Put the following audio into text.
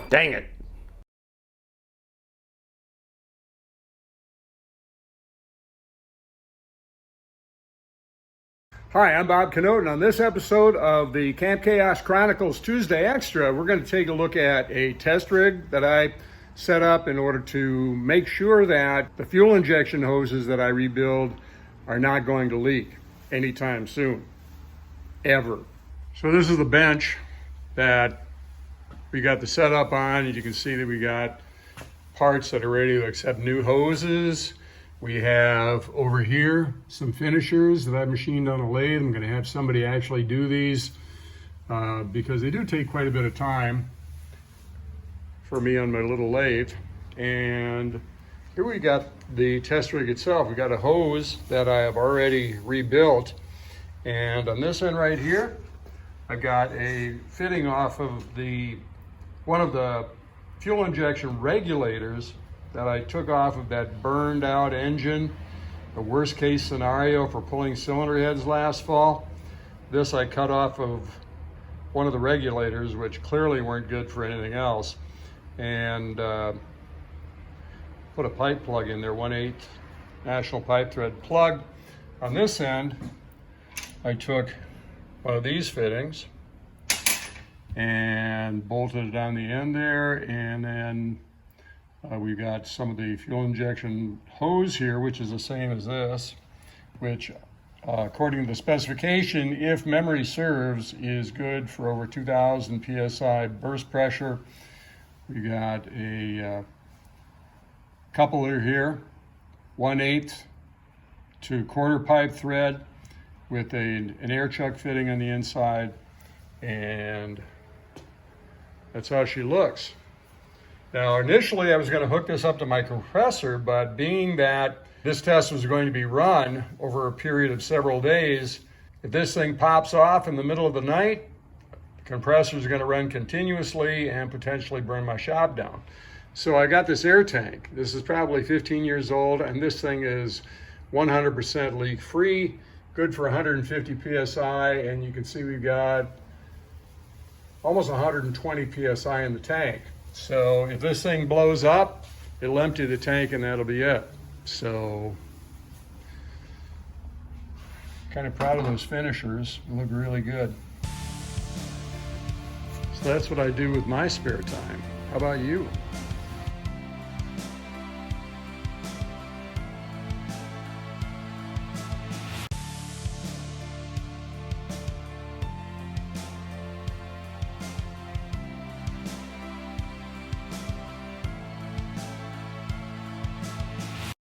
Dang it. Hi, I'm Bob Canote, and on this episode of the Camp Chaos Chronicles Tuesday Extra, we're going to take a look at a test rig that I set up in order to make sure that the fuel injection hoses that I rebuild are not going to leak anytime soon, ever. So this is the bench that we got the setup on, and you can see that we got parts that are ready to accept new hoses. We have over here some finishers that I've machined on a lathe. I'm going to have somebody actually do these because they do take quite a bit of time for me on my little lathe. And here we got the test rig itself. We got a hose that I have already rebuilt. And on this end right here, I've got a fitting off of one of the fuel injection regulators that I took off of that burned out engine, the worst case scenario for pulling cylinder heads last fall. This I cut off of one of the regulators, which clearly weren't good for anything else, and put a pipe plug in there, 1/8 national pipe thread plug. On this end, I took one of these fittings and bolted it on the end there, and then we've got some of the fuel injection hose here, which is the same as this, which according to the specification, if memory serves, is good for over 2,000 PSI burst pressure. We got a coupler here, 1/8 to 1/4 pipe thread with an air chuck fitting on the inside, and that's how she looks. Now, initially I was going to hook this up to my compressor, but being that this test was going to be run over a period of several days, if this thing pops off in the middle of the night, the compressor is going to run continuously and potentially burn my shop down. So I got this air tank. This is probably 15 years old, and this thing is 100% leak free, good for 150 PSI, and you can see we've got almost 120 PSI in the tank. So if this thing blows up, it'll empty the tank and that'll be it. So kind of proud of those finishers. They look really good. So that's what I do with my spare time. How about you?